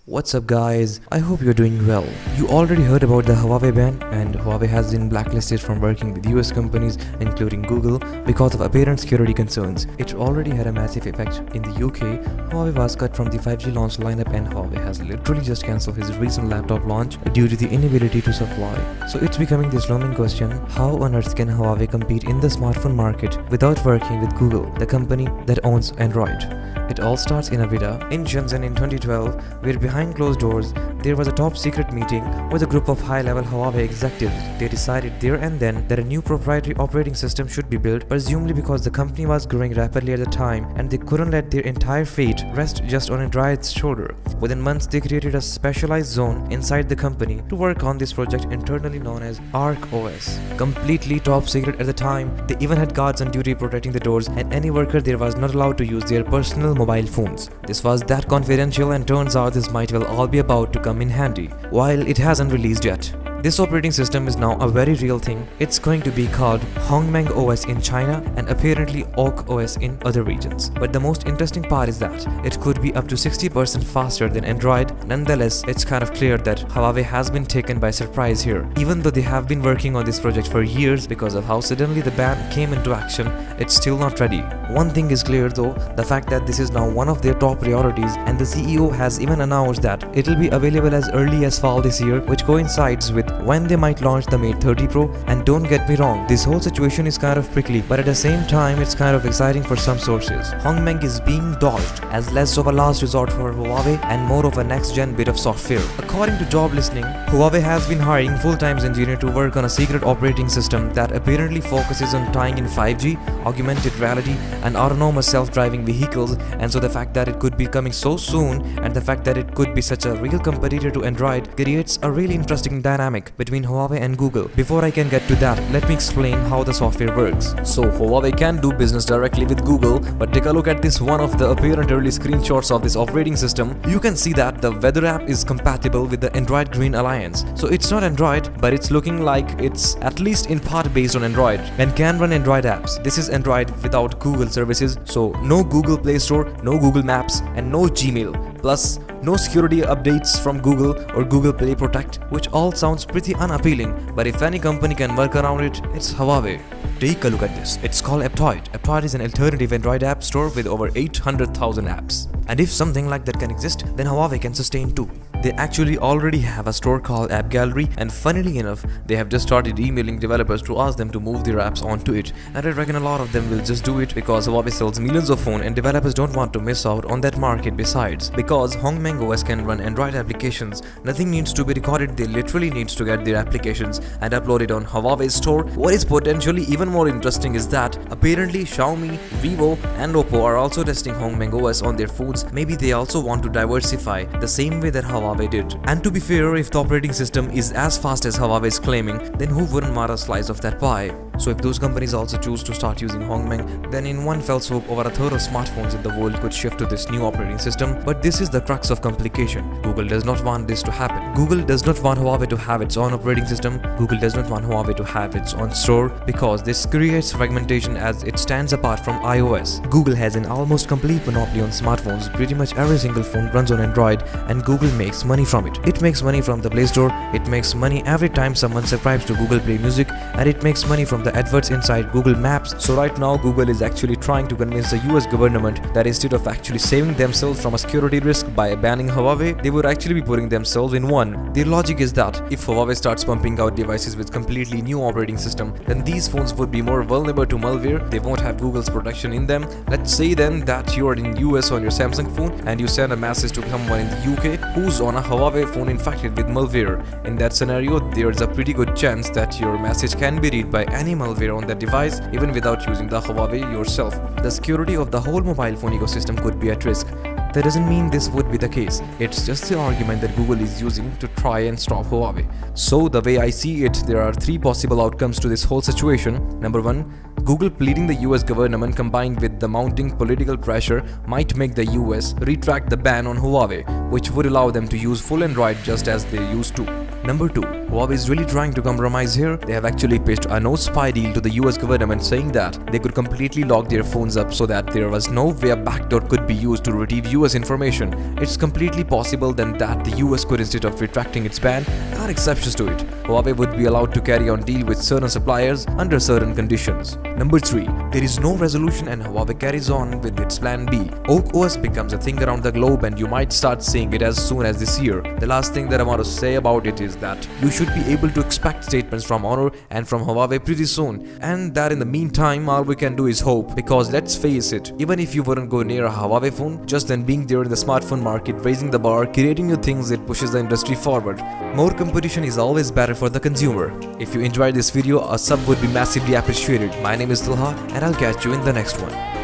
What's up guys, I hope you're doing well. You already heard about the Huawei ban, and Huawei has been blacklisted from working with US companies including Google because of apparent security concerns. It already had a massive effect in the UK. Huawei was cut from the 5G launch lineup, and Huawei has literally just cancelled his recent laptop launch due to the inability to supply. So it's becoming this looming question, how on earth can Huawei compete in the smartphone market without working with Google, the company that owns Android? It all starts in a video in Shenzhen in 2012, where behind closed doors, there was a top secret meeting with a group of high-level Huawei executives. They decided there and then that a new proprietary operating system should be built, presumably because the company was growing rapidly at the time and they couldn't let their entire fate rest just on Android's shoulder. Within months, they created a specialized zone inside the company to work on this project internally known as Ark OS. Completely top secret at the time, they even had guards on duty protecting the doors, and any worker there was not allowed to use their personal mobile phones. This was that confidential, and turns out this might well all be about to come in handy, while it hasn't released yet. This operating system is now a very real thing. It's going to be called Hongmeng OS in China and apparently Ark OS in other regions. But the most interesting part is that it could be up to 60% faster than Android. Nonetheless, it's kind of clear that Huawei has been taken by surprise here. Even though they have been working on this project for years, because of how suddenly the ban came into action, it's still not ready. One thing is clear though, the fact that this is now one of their top priorities, and the CEO has even announced that it'll be available as early as fall this year, which coincides with when they might launch the Mate 30 Pro. And don't get me wrong, this whole situation is kind of prickly, but at the same time it's kind of exciting for some sources. Hongmeng is being dodged as less of a last resort for Huawei and more of a next-gen bit of software. According to job listening, Huawei has been hiring full-time engineers to work on a secret operating system that apparently focuses on tying in 5G, augmented reality, and autonomous self-driving vehicles. And so the fact that it could be coming so soon, and the fact that it could be such a real competitor to Android, creates a really interesting dynamic between Huawei and Google. Before I can get to that, let me explain how the software works. So Huawei can do business directly with Google, but take a look at this one of the apparent early screenshots of this operating system. You can see that the weather app is compatible with the Android Green Alliance. So it's not Android, but it's looking like it's at least in part based on Android and can run Android apps. This is Android without Google services, so no Google Play Store, no Google Maps, and no Gmail. Plus, no security updates from Google or Google Play Protect, which all sounds pretty unappealing, but if any company can work around it, it's Huawei. Take a look at this. It's called Aptoide. Aptoide is an alternative Android app store with over 800,000 apps. And if something like that can exist, then Huawei can sustain too. They actually already have a store called App Gallery, and funnily enough, they have just started emailing developers to ask them to move their apps onto it. And I reckon a lot of them will just do it because Huawei sells millions of phones and developers don't want to miss out on that market. Besides, because Hongmeng OS can run Android applications, nothing needs to be recorded. They literally needs to get their applications and upload it on Huawei's store. What is potentially even more interesting is that apparently Xiaomi, Vivo, and Oppo are also testing Hongmeng OS on their phones. Maybe they also want to diversify the same way that Huawei did. And to be fair, if the operating system is as fast as Huawei is claiming, then who wouldn't want a slice of that pie? So if those companies also choose to start using Hongmeng, then in one fell swoop, over a third of smartphones in the world could shift to this new operating system. But this is the crux of complication. Google does not want this to happen. Google does not want Huawei to have its own operating system. Google does not want Huawei to have its own store, because this creates fragmentation as it stands apart from iOS. Google has an almost complete monopoly on smartphones. Pretty much every single phone runs on Android, and Google makes money from it. It makes money from the Play Store, it makes money every time someone subscribes to Google Play Music, and it makes money from the adverts inside Google Maps. So right now Google is actually trying to convince the US government that instead of actually saving themselves from a security risk by banning Huawei, they would actually be putting themselves in one. Their logic is that if Huawei starts pumping out devices with completely new operating system, then these phones would be more vulnerable to malware. They won't have Google's protection in them. Let's say then that you are in US on your Samsung phone and you send a message to someone in the UK who's on a Huawei phone infected with malware. In that scenario, there's a pretty good chance that your message can be read by any malware on that device, even without using the Huawei yourself. The security of the whole mobile phone ecosystem could be at risk. That doesn't mean this would be the case. It's just the argument that Google is using to try and stop Huawei. So the way I see it, there are three possible outcomes to this whole situation. Number one, Google pleading the US government combined with the mounting political pressure might make the US retract the ban on Huawei, which would allow them to use full Android just as they used to. Number 2. Huawei is really trying to compromise here. They have actually pitched a no spy deal to the US government, saying that they could completely lock their phones up so that there was no way a backdoor could be used to retrieve US information. It's completely possible then that the US could, instead of retracting its ban, add exceptions to it. Huawei would be allowed to carry on deal with certain suppliers under certain conditions. Number 3. There is no resolution and Huawei carries on with its plan B. Ark OS becomes a thing around the globe and you might start seeing it as soon as this year. The last thing that I want to say about it is that you should be able to expect statements from Honor and from Huawei pretty soon, and that in the meantime all we can do is hope, because let's face it, even if you wouldn't go near a Huawei phone, just then being there in the smartphone market, raising the bar, creating new things, it pushes the industry forward. More competition is always better for the consumer. If you enjoyed this video, a sub would be massively appreciated. My name is Talha and I'll catch you in the next one.